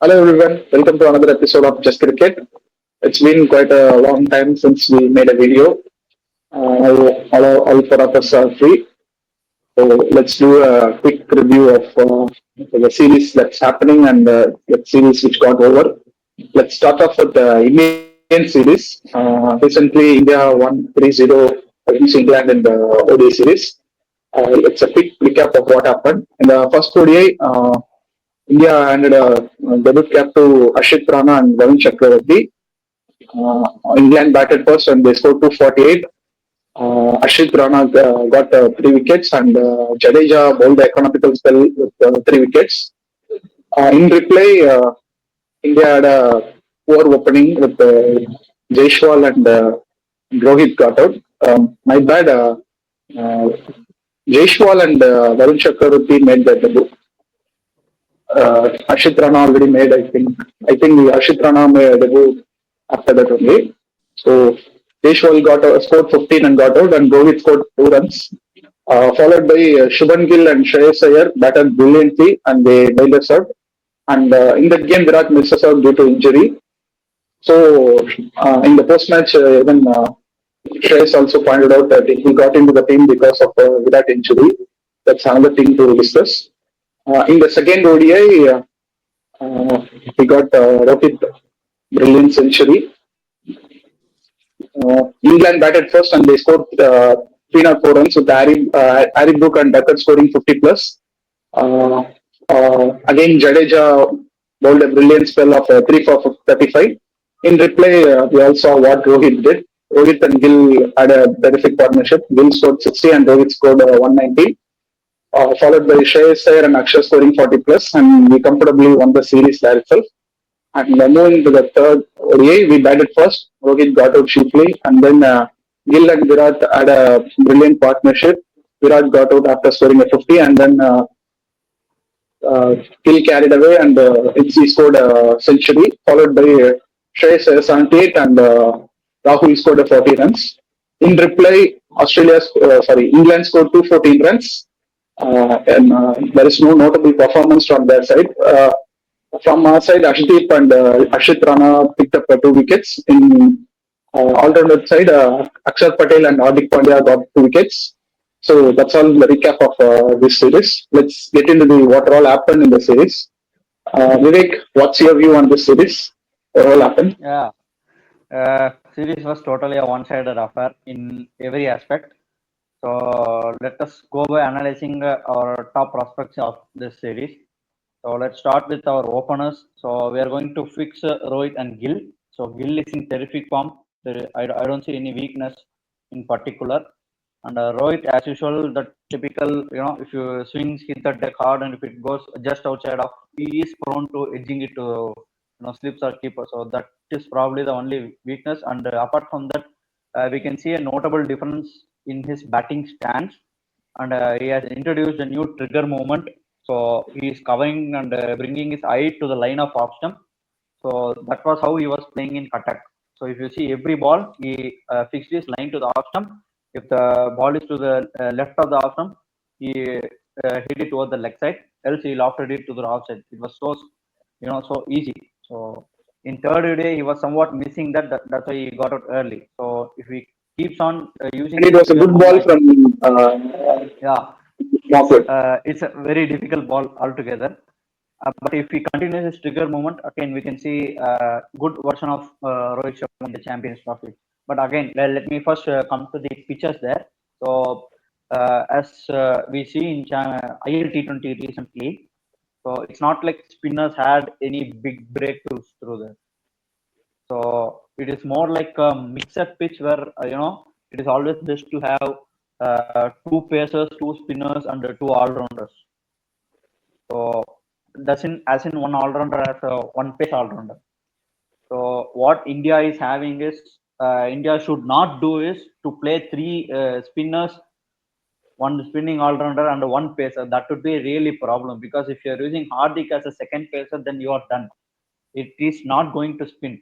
Hello everyone, welcome to another episode of Just Cricket. It's been quite a long time since we made a video. All four of us are free, so let's do a quick review of the series that's happening and the series which got over. Let's start off with the Indian series. Recently, India won 3-0 against England in the ODI series. It's a quick recap of what happened. In the first ODI, India handed a debut cap to Ashit Rana and Varun Chakravarti. England batted first and they scored 248. Ashit Rana got 3 wickets and Jadeja bowled the economical spell with 3 wickets. In replay, India had a poor opening with Jaishwal and Rohit got out. My bad. Uh, Jaishwal and Varun Chakravarti made the debut. Ashit Rana already made, I think. I think Ashit Rana made a debut after that only. So Deshwal scored 15 and got out, and Rohit scored 2 runs. Followed by Shubhan Gill and Shreyas Iyer batted brilliantly, and they bailed us out. And in that game, Virat misses out due to injury. So in the post-match, even Shreyas also pointed out that he got into the team because of Virat injury. That's another thing to discuss. In the second ODI, we got Rohit brilliant century. England batted first and they scored 304 runs with Harry Brook and Duckett scoring 50 plus. Uh, Again, Jadeja bowled a brilliant spell of 3 for 35. In replay, we all saw what Rohit did. Rohit and Gill had a terrific partnership. Gill scored 60 and Rohit scored 190. Followed by Shreyas Iyer and Akshay scoring 40 plus, and we comfortably won the series there itself. And moving to the third ODI, we batted first. Rohit got out cheaply, and then Gill and Virat had a brilliant partnership. Virat got out after scoring a 50, and then Gill carried away, and he scored a century, followed by Shreyas 78, and Rahul scored a 40 runs. In reply, England scored 214 runs, and there is no notable performance from their side. From our side, Ashdeep and Ashit Rana picked up 2 wickets. In alternate side, Akshar Patel and Hardik Pandya got 2 wickets. So that's all the recap of this series. Let's get into the what all happened in the series. Vivek, what's your view on this series? What all happened? Yeah, series was totally a one-sided affair in every aspect. So let us go by analyzing our top prospects of this series. So let's start with our openers. So we are going to fix Rohit and Gill. So Gill is in terrific form. I don't see any weakness in particular. And Rohit, as usual, the typical, if you swings, hit the deck hard, and if it goes just outside of, he is prone to edging it to, slips or keeper. So that is probably the only weakness. And apart from that, we can see a notable difference in his batting stance. And he has introduced a new trigger movement. So he is covering and bringing his eye to the line of off stump. So that was how he was playing in Katak. So if you see every ball, he fixed his line to the off stump. If the ball is to the left of the off stump, he hit it toward the leg side. Else he lofted it to the outside. It was so easy. So in third day, he was somewhat missing that's why he got out early. So if he keeps on using And it his was a trigger good movement, ball from yeah, Moffat. it's a very difficult ball altogether. But if he continues his trigger movement, again we can see a good version of Rohit Sharma in the Champions Trophy. But again, let me first come to the pitches there. So as we see in ILT20 recently, so it's not like spinners had any big breakthroughs through there. So it is more like a mixed pitch where it is always best to have two pacers, two spinners, and two all-rounders. So that's in as in one all-rounder as a one pace all-rounder. So what India is having is India should not do is to play three spinners, one spinning all-rounder and one pacer. That would be really problem because if you're using Hardik as a second pacer, then you are done. It is not going to spin.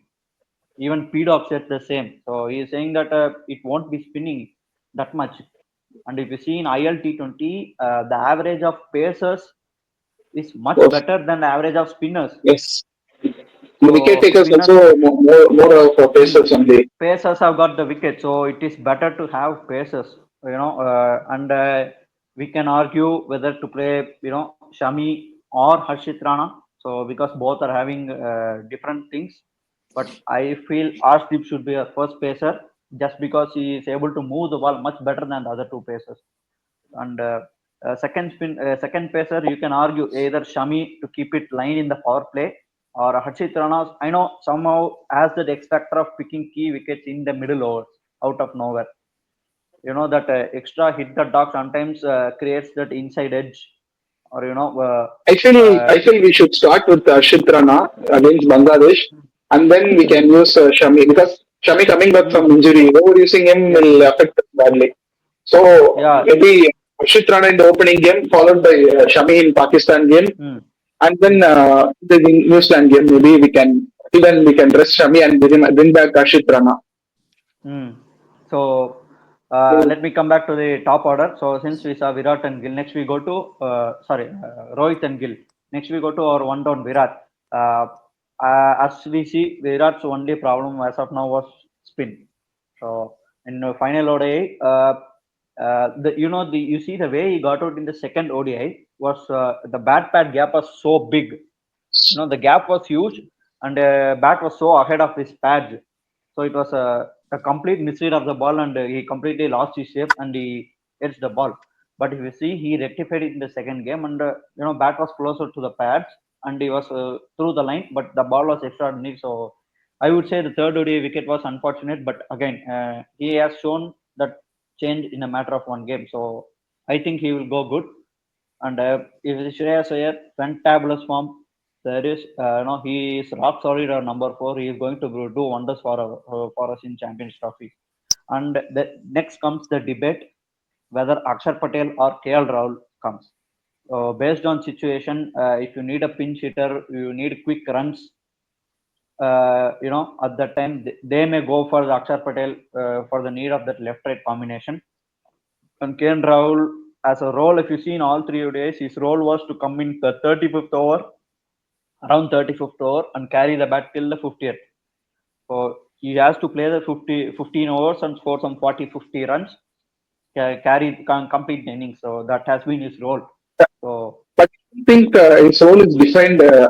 Even Pidop said the same. So he is saying that it won't be spinning that much. And if you see in ILT20, the average of pacers is much Was better than the average of spinners. yes. The wicket takers spinners- also more of pacers only. Pacers have got the wicket, so it is better to have pacers, and we can argue whether to play, Shami or Harshit Rana. So because both are having different things, but I feel Arshdeep should be a first pacer just because he is able to move the ball much better than the other two pacers. And second pacer, you can argue either Shami to keep it line in the power play, or Harshit Rana, I know somehow has that X factor of picking key wickets in the middle overs out of nowhere. That extra hit the dog sometimes creates that inside edge, or I feel we should start with Harshit Rana against Bangladesh, and then we can use Shami, because Shami coming back from injury, overusing him will affect us badly. So Yeah. maybe Harshit Rana in the opening game, followed by Shami in Pakistan game, and then the New Zealand game. Maybe we can rest Shami and bring back Harshit Rana. So let me come back to the top order. So since we saw Virat and Gill, next we go to Rohit and Gill. Next we go to our one down Virat. As we see, Virat's only problem as of now was spin. So in the final ODI, you see the way he got out in the second ODI was the bat pad gap was so big. The gap was huge, and bat was so ahead of his pads. So it was a complete misread of the ball, and he completely lost his shape and he hits the ball. But if you see, he rectified it in the second game, and bat was closer to the pads, and he was through the line, but the ball was extraordinary. So I would say the third ODI wicket was unfortunate, but again, he has shown that change in a matter of one game. So I think he will go good. And if Shreyas Iyer, fantabulous form. There is, he is rock solid at number 4. He is going to do wonders for us in Champions Trophy. And next comes the debate whether Akshar Patel or KL Rahul comes. Based on situation, if you need a pinch hitter, you need quick runs. At that time they may go for the Akshar Patel for the need of that left-right combination. And KL Rahul, as a role, if you see in all 3 days, his role was to come in the 35th over, around 35th over, and carry the bat till the 50th. So he has to play the 15 overs and score some 40-50 runs, complete the innings. So that has been his role. So, but I think his role is defined. I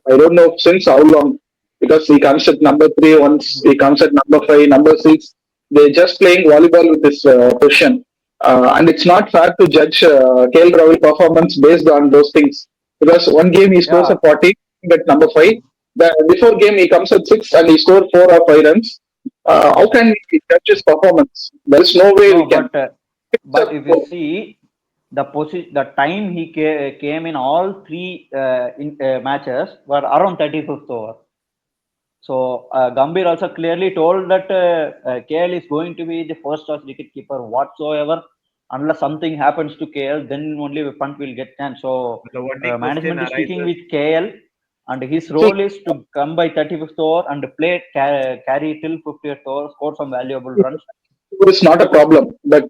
don't know since how long, because he comes at number 3 once, he comes at number 5, number 6. They're just playing volleyball with this position. And it's not fair to judge KL Rahul performance based on those things. Because one game he scores a 40 at number 5. The before game he comes at 6 and he scored 4 or 5 runs. How can we judge his performance? There's no way we can. But if you see the time he came in all 3 matches were around 35th over. So Gambhir also clearly told that KL is going to be the first choice wicket keeper whatsoever. Unless something happens to KL, then only Pant will get chance. So management is sticking with KL, and his role is to come by 35th over and play carry till 50th over, score some valuable runs. It's not a problem, but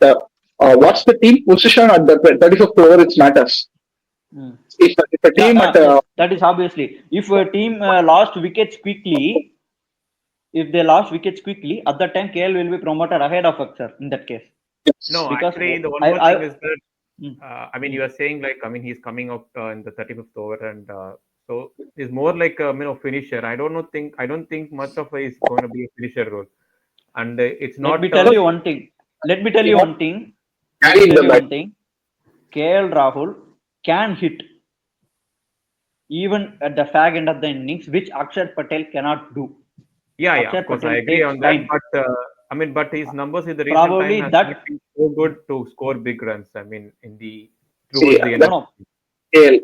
what's the team position at the 35th over? It matters. If a team that is obviously, if a team lost wickets quickly, at that time KL will be promoted ahead of Akshar in that case. No, because actually, the one more thing is that you are saying he's coming up in the 35th over, and so it's more like a finisher. I don't think much of it is going to be a finisher role, and it's not. Let me tell you one thing. KL Rahul can hit even at the fag end of the innings, which Akshar Patel cannot do. Yeah, of course, I agree on that. But but his numbers in the recent time has not been so good to score big runs. In the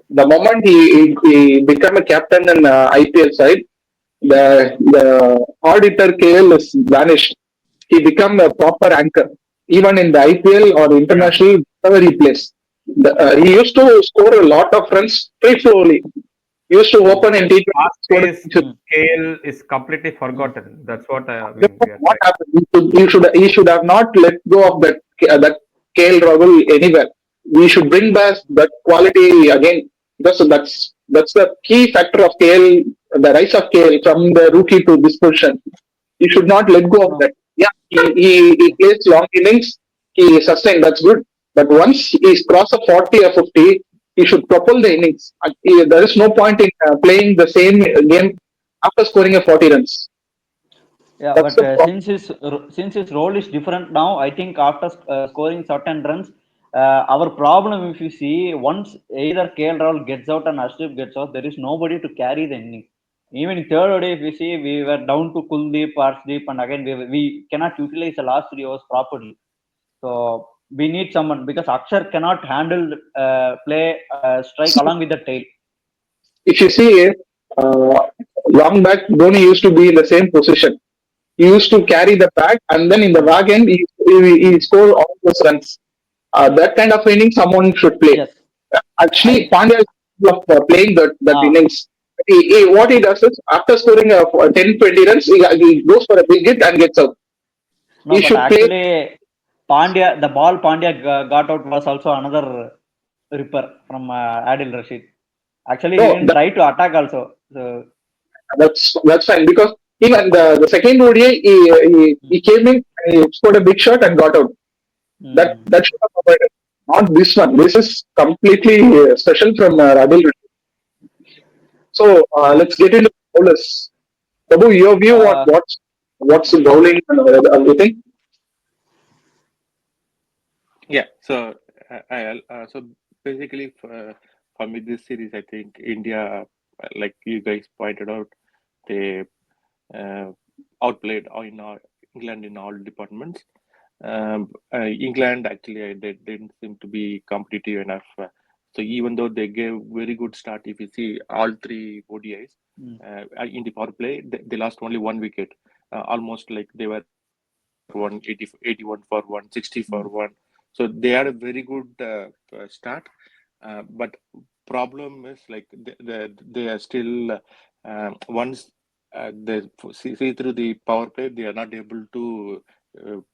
the moment he became a captain in IPL side, the hard hitter KL is vanished. He became a proper anchor, even in the IPL or international, wherever he plays. He used to score a lot of runs very slowly. He used to open and take. KL is completely forgotten. That's what what happened? He should have not let go of that KL Rahul anywhere. We should bring back that quality again, because That's the key factor of KL, the rise of KL from the rookie to this position. You should not let go of No. that. Yeah, he plays long innings, he sustained, that's good. But once he's crossed a 40 or 50, he should propel the innings. There is no point in playing the same game after scoring a 40 runs. Yeah, That's but the problem. since his role is different now, I think after scoring certain runs, our problem, if you see, once either KL Rahul gets out and Ashdeep gets out, there is nobody to carry the innings. Even in third ODI, if we see, we were down to Kuldeep, Arshdeep, and again we cannot utilize the last 3 overs properly. So we need someone because Akshar cannot handle play strike along with the tail. If you see, long back, Dhoni used to be in the same position. He used to carry the bat, and then in the wagon, he scored all those runs. That kind of inning, someone should play. Yes, Actually, I Pandya is capable of playing that uh, innings. What he does is, after scoring 10, 20 runs, he goes for a big hit and gets out. no, He but should play. actually, Pandya, the ball Pandya got out was also another ripper from Adil Rashid. Actually, he No, didn't try to attack also. So, that's fine because even the second ODI, he came in, he scored a big shot and got out. That should have avoided. Not this one. This is completely special from Radil. So let's get into bowlers. Prabhu, your view on uh, what's the bowling and everything? Yeah, so so basically for me this series, I think India, like you guys pointed out, they uh, outplayed England in all departments. England actually they didn't seem to be competitive enough. So even though they gave very good start, if you see all three ODIs in the power play, they lost only one wicket, almost like they were 180, 81 for 160 for one. So they had a very good start, but problem is like they are still once they see through the power play, they are not able to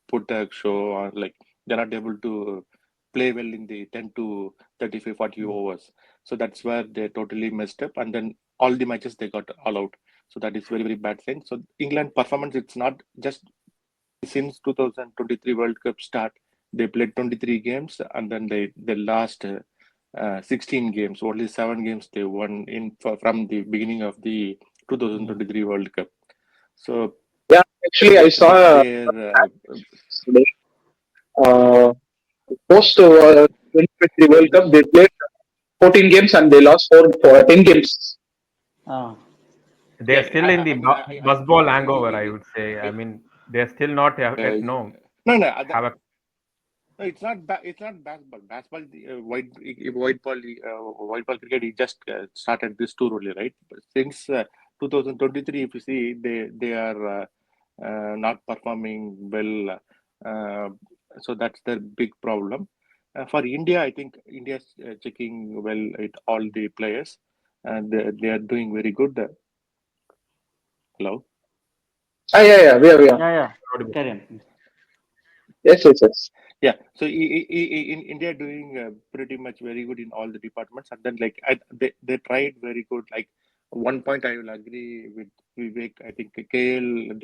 put a show, or like they're not able to play well in the 10 to 35 40 overs. So that's where they totally messed up, and then all the matches they got all out. So that is very very bad thing. So England performance, it's not just since 2023 World Cup start, they played 23 games, and then they lost 16 games. Only 7 games they won from the beginning of the 2023 World Cup. So Yeah, actually, I saw their today. Post 2023 World Cup, they played 14 games and they lost 10 games. uh, They're still in the I bus ball agree hangover, with I you. would say. I mean, they're still not yet no No, no, have a no, it's not. It's not baseball. Baseball, the white ball cricket. He just started this tour only, right? But since 2023, if you see, they are not performing well. So that's the big problem. For India, I think India's checking well at all the players, and they are doing very good. Hello. Yeah, we are. yeah. Carry on. Yes. Yeah, so in India doing pretty much very good in all the departments, and then like they tried very good. Like one point I will agree with Vivek. I think KL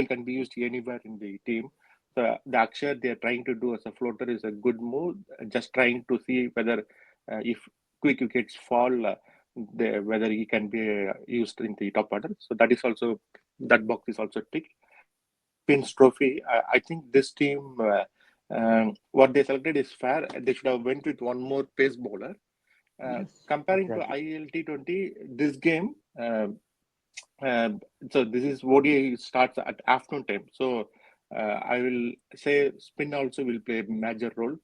can be used anywhere in the team. So the Akshar they are trying to do as a floater is a good move. Just trying to see whether if quick wickets fall, whether he can be used in the top order. So that is also, that box is also ticked. Pins Trophy, I think this team, what they selected is fair. They should have went with one more pace bowler. Yes, Comparing to exactly. ILT20, this game, uh, so this is ODI starts at afternoon time. So I will say spin also will play a major role.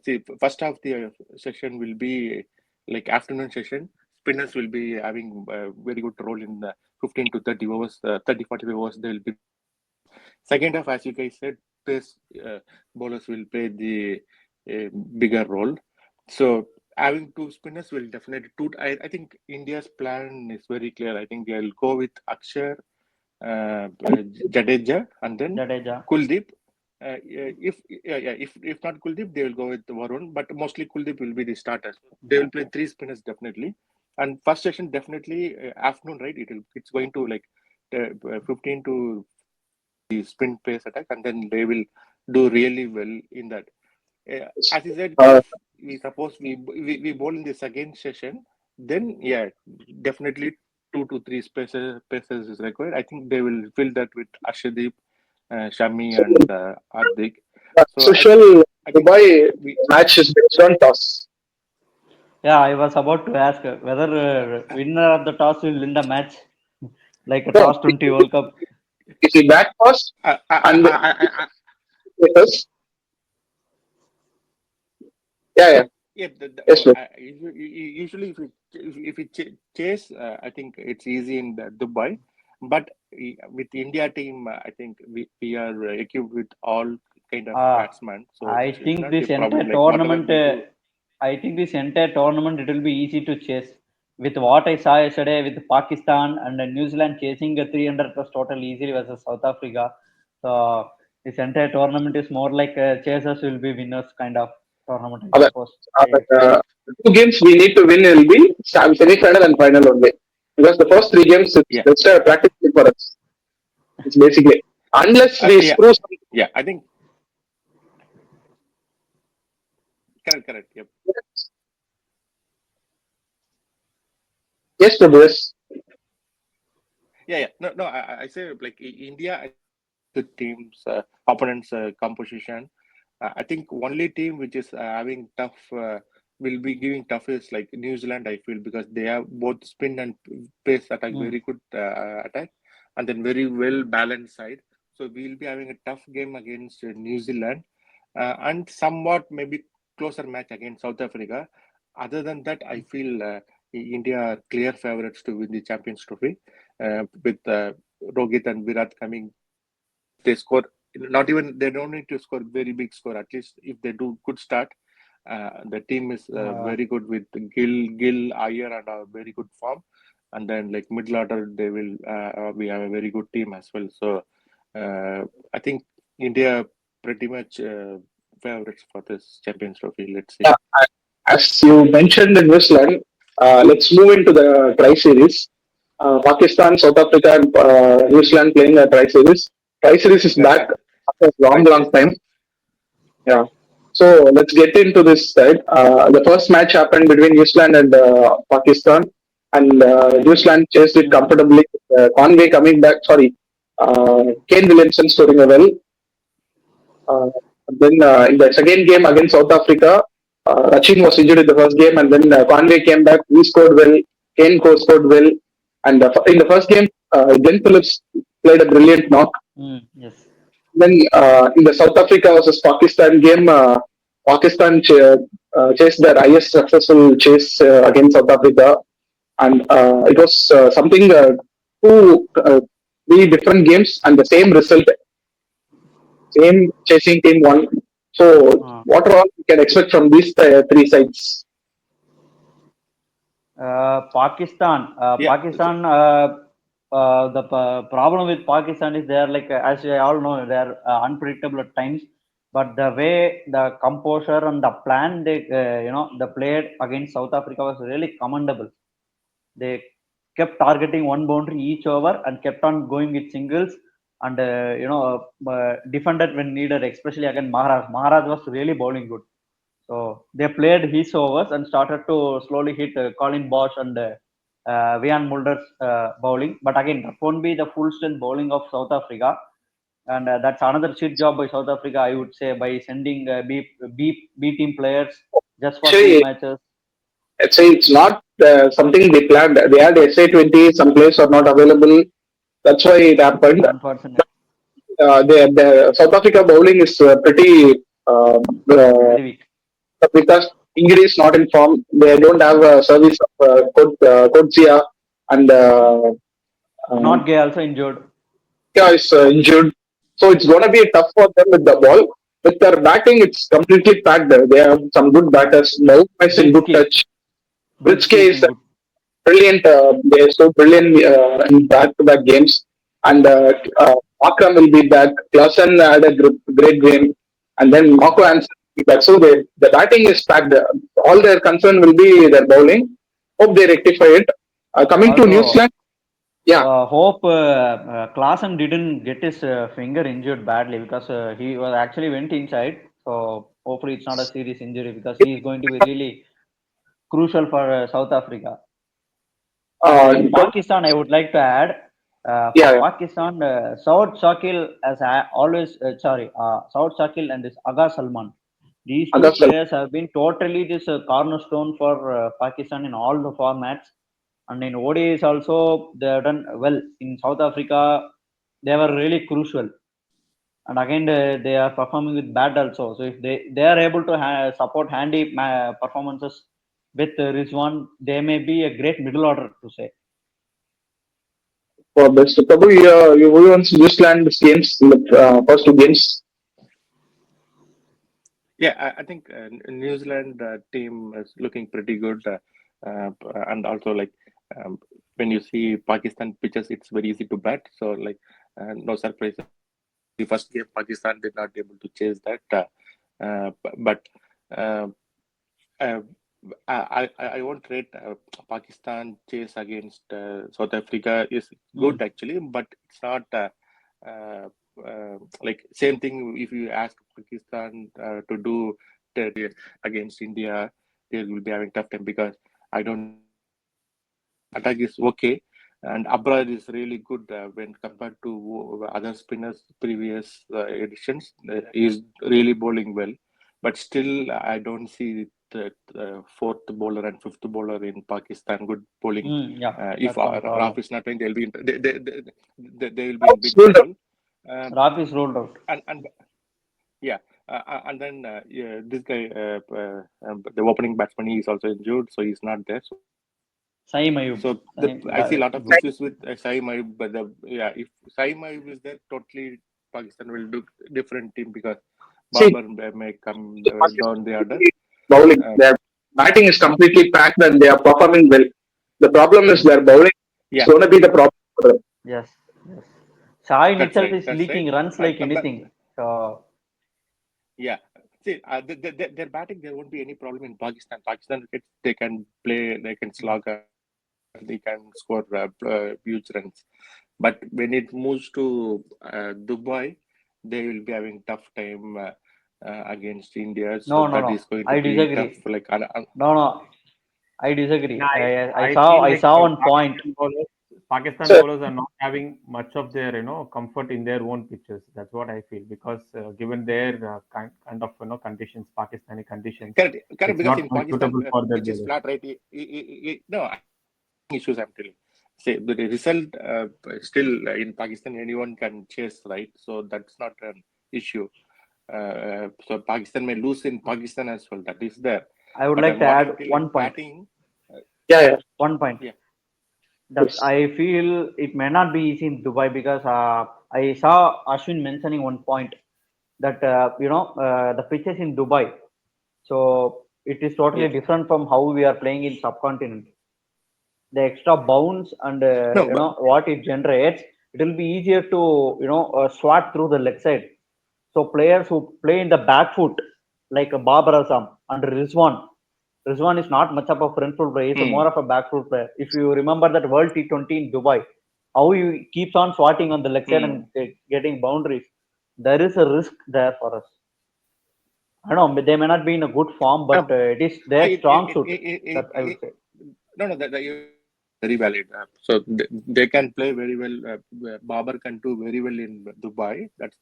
See, first half the session will be like afternoon session. Spinners will be having a very good role in the 15 to 30 overs, 30 40 overs. They will be second half, as you guys said, pace bowlers will play the bigger role. So having two spinners will definitely I think India's plan is very clear. I think they'll go with Akshar, Jadeja, and then Jadeja. Kuldeep. if not Kuldeep, they will go with Varun, but mostly Kuldeep will be the starters. They will play three spinners definitely, and first session definitely afternoon, right? It's going to like 15 to the spin pace attack, and then they will do really well in that. As you said, Uh, if we suppose we bowl in the second session, then yeah, definitely 2 to 3 spaces is required. I think they will fill that with Arshdeep, Shami, and Hardik. So social I think Dubai we match is based on toss. Yeah, I was about to ask whether winner of the toss will win the match, like a No, toss 20 World Cup. if we bat toss I, I, and I, the yeah, yeah, yes, bro. usually if we chase, I think it's easy in Dubai, but with India team, I think we are equipped with all kind of Uh, batsmen, so I it should think not be this a problem. entire Like whatever tournament, we do, I think this entire tournament, it will be easy to chase. With what I saw yesterday with Pakistan and New Zealand chasing a 300 plus total easily versus South Africa. So this entire tournament is more like chasers will be winners kind of tournament, I Other, suppose. the two games we need to win will be semi-final and final only. Because the first three games, it's yeah, just a practice game for us. It's basically, unless we yeah, screw something. yeah. I think correct. Yep. Yes, Prabhu, yes. Yeah. No. I say like India, the teams, opponents composition. I think only team which is having tough will be giving tough is like New Zealand. I feel because they have both spin and pace attack, Mm. very good attack, and then very well balanced side. So we'll be having a tough game against New Zealand, and somewhat maybe closer match against South Africa. Other than that, I feel India are clear favorites to win the Champions Trophy with Rohit and Virat coming. They score not even they don't need to score very big score. At least if they do good start, the team is Uh, very good with Gill, Iyer, and a very good form. And then like middle order, they will we have a very good team as well. So I think India pretty much favorites for this Champions Trophy. Let's see. Yeah, as you mentioned in New Zealand, let's move into the tri series. Pakistan, South Africa, and New Zealand playing a tri series. Tri series is back after a long, Right, long time. Yeah. So let's get into this side. The first match happened between New Zealand and Pakistan, and New Zealand chased it mm, comfortably. Conway coming back. Sorry, Kane Williamson scoring a well. Uh, then in the second game against South Africa, Rachin was injured in the first game, and then Conway came back. He scored well. Kane scored well, and in the first game, Glenn Phillips played a brilliant knock. yes. Then in the South Africa versus Pakistan game, Pakistan chased their highest successful chase against South Africa, and it was something two three different games and the same result, same chasing team won. So Uh, what all we can expect from these three sides? Yeah. Pakistan. The problem with Pakistan is they are like, as we all know, they are unpredictable at times. But the way the composure and the plan they, they played against South Africa was really commendable. They kept targeting one boundary each over and kept on going with singles and defended when needed, especially against Maharaj. Maharaj was really bowling good. So they played his overs and started to slowly hit Colin Bosch and Vian Mulder's bowling. But again, that won't be the full strength bowling of South Africa. And that's another shit job by South Africa, I would say, by sending B team players just for two Actually, matches. it's not something they planned. They had SA20, some players are not available. That's why it happened. Unfortunate, The South Africa bowling is pretty uh, very weak. because Ingrid is not in form. They don't have a service of Coetzee and Not Gay also injured. India is injured. So it's going to be tough for them with the ball. With their batting, it's completely packed. They have some good batters. Now is in good Britsky. touch. Britske Britsky is is in good. brilliant. They are so brilliant in back-to-back games. And Akram will be back. Klassen had a great game. And then Morocco answered that. So the batting is packed. All their concern will be their bowling. Hope they rectify it. Coming to New Also, Zealand, yeah, hope Klaasen didn't get his finger injured badly because he was actually went inside. So hopefully it's not a serious injury because he is going to be really crucial for South Africa. And in Pakistan, I would like to add, for yeah, Pakistan, Saud Shakil has always, Saud Shakil and this Aga Salman. These two August, players have been totally this cornerstone for Pakistan in all the formats. And in ODIs also, they have done well. In South Africa, they were really crucial. And again, they are performing with bat also. So if they are able to support handy performances with Rizwan, they may be a great middle order to say. for best. Prabhu, you won New Zealand's games in the first two games. Yeah, I think New Zealand team is looking pretty good, and also like when you see Pakistan pitches, it's very easy to bat. So like no surprise. The first game, Pakistan did not able to chase that, but uh, uh, I won't rate Pakistan chase against South Africa is good actually, but it's not like same thing. If you ask Pakistan to do against India, they will be having tough time because I don't attack is okay. And Abrar is really good when compared to other spinners previous editions. He's really bowling well, but still I don't see the fourth bowler and fifth bowler in Pakistan good bowling. Yeah, If that's one problem. Raf is not playing, they'll be they will be in big trouble. Raf is rolled out. And yeah, and then yeah, this guy, the opening batsman, he is also injured, so he's not there. So Saeem Ayub. so I see a lot of issues with Saeem Ayub, but if Saeem Ayub is there, totally Pakistan will do different team because Babar may come down the order. Bowling, their batting is completely packed and they are performing well. The problem is their bowling. Yeah. It's going to be the problem for them. Yes. Shaheen That's itself right, is that's leaking right. runs like anything. So Yeah. See, their batting, there won't be any problem in Pakistan. Pakistan, they can play, they can slog, they can score huge runs. But when it moves to Dubai, they will be having tough time against India. So no. is going to I be disagree. tough. Like No. I disagree. Yeah, I feel saw like one point. Pakistan So- bowlers are not having much of their comfort in their own pitches. That's what I feel because given their kind of conditions, Pakistani conditions, correct, it's because not in much Pakistan, suitable for their pitch is bowlers. flat, right? No issues. I'm telling. Say the result still in Pakistan, anyone can chase, right? So that's not an issue. So Pakistan may lose in Pakistan as well. That is there. I would But like to what add I'm telling, one point. batting. Yeah. One point. Yeah. That Yes. I feel it may not be easy in Dubai because I saw Ashwin mentioning one point that the pitches in Dubai. So it is totally Yes. different from how we are playing in subcontinent. The extra bounce and No, but what it generates, it will be easier to swat through the leg side. So players who play in the back foot like Babar Azam and Rizwan is not much of a front foot player. He's more of a back foot player. If you remember that World T20 in Dubai, how he keeps on swatting on the leg side and getting boundaries, there is a risk there for us. I know they may not be in a good form, but it is their strong suit. That I would say. No, that very valid. So they can play very well. Babar can do very well in Dubai. That's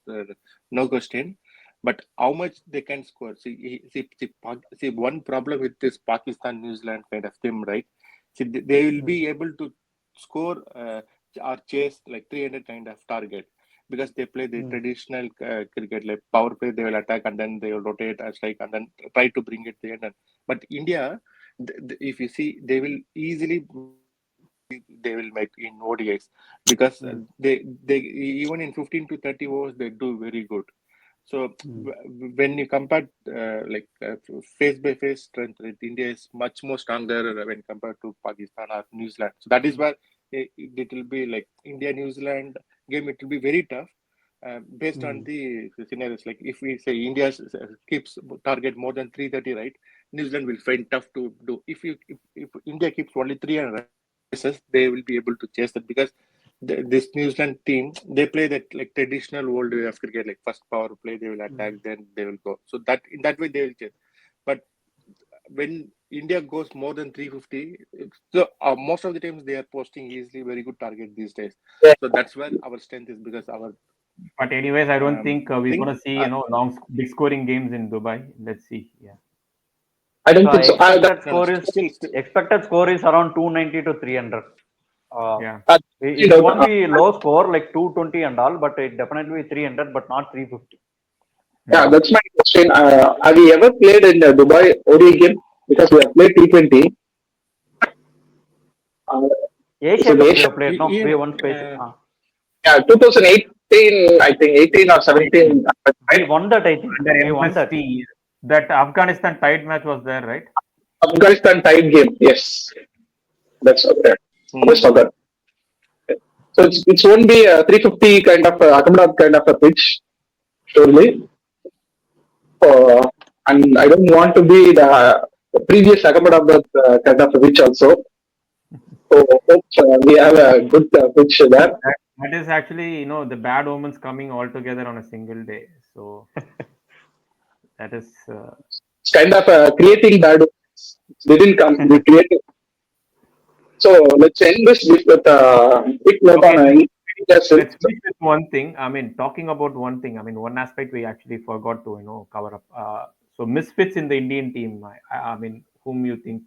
no question. But how much they can score? See, one problem with this Pakistan New Zealand kind of team, right? See, they will be able to score or chase like 300 kind of target because they play the traditional cricket like power play. They will attack and then they will rotate and strike and then try to bring it to the end. But India, if you see, they will easily make in ODIs because they even in 15 to 30 overs they do very good. So when you compare face by face strength, right, India is much more stronger when compared to Pakistan or New Zealand. So that is where it will be like India New Zealand game. It will be very tough. based on the scenarios. Like if we say India keeps target more than 330, right? New Zealand will find tough to do. If India keeps only 300 races, they will be able to chase that because this New Zealand team, they play that like traditional old way of cricket, like first power play, they will attack, then they will go. So that in that way they will chase. But when India goes more than 350, so most of the times they are posting easily very good target these days. Yeah. So that's where our strength is because our. But anyways, I don't think we're think- gonna see long big scoring games in Dubai. Let's see. Yeah. I don't So think so. expected score is around 290 to 300. Yeah. It won't be low score like 220 and all, but it definitely be 300, but not 350. Yeah, that's my question. Have you ever played in the Dubai ODI game? Because we have played T20. Asia So Cup we Asia- have played, no? We won space. Yeah, 2018, I think 18 or 17. We won that, I think. Under We won that. MST, that Afghanistan tied match was there, right? Afghanistan tied game. Yes, that's okay. Just forgot. So it won't be a 350 kind of Ahmedabad kind of a pitch, surely. And I don't want to be the previous Ahmedabad kind of a pitch also. So hope we have a good pitch there. That is actually, the bad omens coming all together on a single day. So that is. It's kind of creating bad omens. They didn't come. They created. So let's end this with a quick note on Let's finish with one thing. I mean, talking about one thing. I mean, one aspect we actually forgot to cover up. So misfits in the Indian team. I mean, whom you think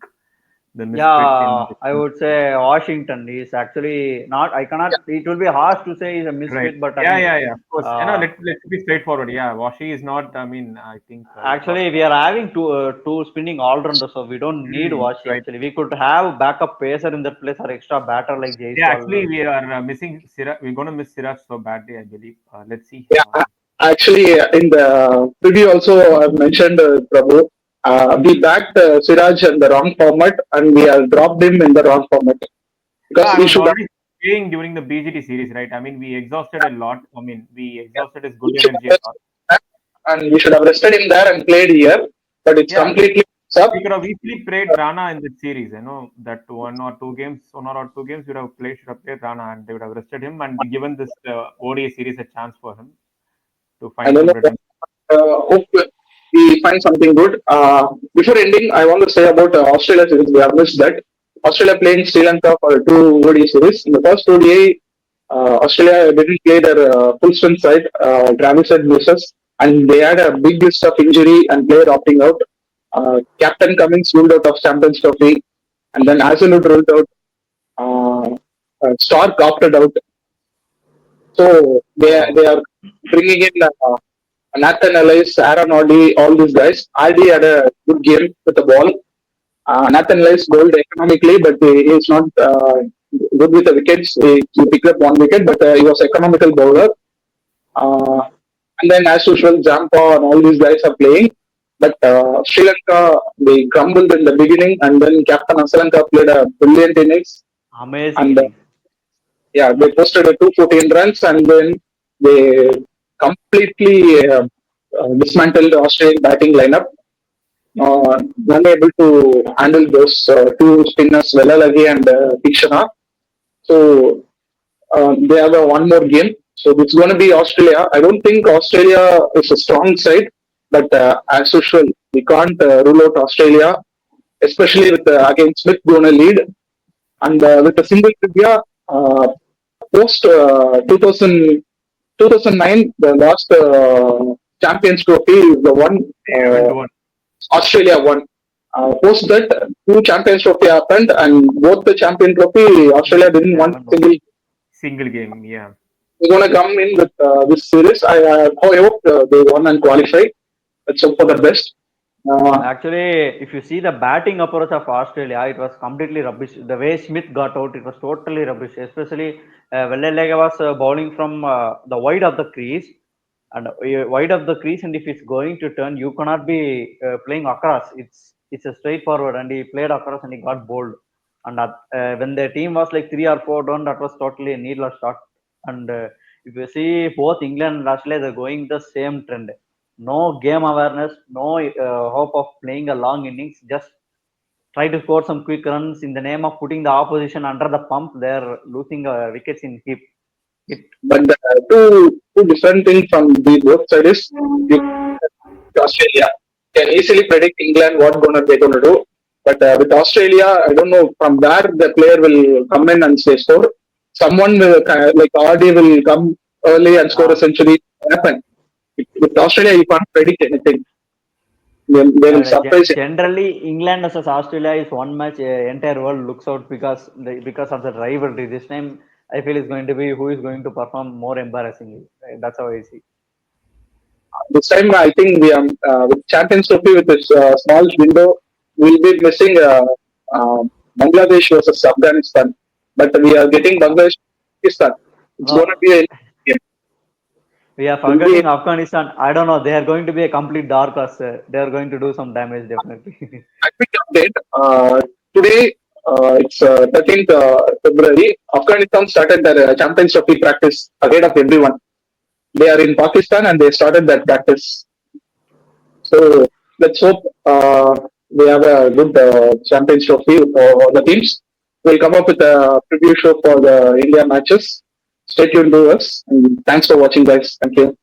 the misfit Yeah, in I would say Washington is actually not. I cannot. It will be harsh to say he's a misfit, right? but Yeah. Of course. Let's be straightforward. Yeah, Washi is not. I mean, I think. Actually, we are having two spinning all rounders, so we don't need Washi. Right. Actually, we could have backup pacer in that place or extra batter like Jaiswal. Yeah, actually, we are missing Siraj. We're going to miss Siraj so badly, I believe. Let's see. Yeah, actually, in the preview also I mentioned Prabhu. We backed Siraj in the wrong format and we have dropped him in the wrong format. Because we should already playing during the BGT series, right? I mean, we exhausted a lot. I mean, we exhausted his good energy a lot. And we should have rested him there and played here. But it's completely up. We could have easily played Rana in the series. That one or two games should have played Rana and they would have rested him and given this ODI series a chance for him to find some return. Hope we find something good. Before ending, I want to say about Australia series. We have missed that. Australia playing Sri Lanka for 2 ODI series. In the first ODI, Australia didn't play their full strength side. Travis had misses, and they had a big list of injury and player opting out. Captain Cummins ruled out of Champions Trophy, and then Hazelwood ruled out. Stark opted out. So they are bringing in Nathan Ellis, Aaron Hardy, all these guys. Hardy had a good game with the ball. Nathan Ellis bowled economically, but he is not good with the wickets. He picked up 1 wicket, but he was economical bowler. And then, as usual, Jampa and all these guys are playing. But Sri Lanka, they crumbled in the beginning, and then Captain Asalanka played a brilliant innings. Amazing. And, they posted a 214 runs, and then they completely dismantled the Australian batting lineup. Unable to handle those 2 spinners, Velalagi and Tikshana. So they have one more game. So it's going to be Australia. I don't think Australia is a strong side, but as usual, we can't rule out Australia, especially with against Smith going to lead. And with a single trivia, post 2009, the last Champions Trophy is the one Australia won. Post that, 2 Champions Trophy happened, and both the Champion Trophy, Australia didn't win single game. Yeah, we're gonna come in with this series. I hope they won and qualify. Let's hope for the best. Actually, if you see the batting approach of Australia, it was completely rubbish. The way Smith got out, it was totally rubbish. Especially Vellalega was bowling from the wide of the crease, and wide of the crease. And if it's going to turn, you cannot be playing across. It's a straightforward, and he played across and he got bowled. And when the team was like 3 or 4 down, that was totally a needless shot. And if you see both England and Australia, they're going the same trend. No game awareness, no hope of playing a long innings. Just try to score some quick runs in the name of putting the opposition under the pump. They're losing wickets in heap. But the two different things from the both sides is Australia can easily predict England what they're gonna do. But with Australia, I don't know from where the player will come in and say score. Someone will like RD will come early and score a century. Happen. With Australia, you can't predict anything. They will surprise. Generally, England versus Australia is one match. Entire world looks out because of the rivalry. This time, I feel it's going to be who is going to perform more embarrassingly. That's how I see. This time, I think we are with Champions Trophy with this small window. We'll be missing Bangladesh versus Afghanistan, but we are getting Bangladesh. It's going to be a we are forgetting Afghanistan. I don't know. They are going to be a complete dark horse. They are going to do some damage definitely. quick update. Today, it's 13th February. Afghanistan started their Champions Trophy practice ahead of everyone. They are in Pakistan and they started that practice. So let's hope we have a good Champions Trophy for the teams. We'll come up with a preview show for the India matches. Stay tuned to us and thanks for watching, guys. Thank you.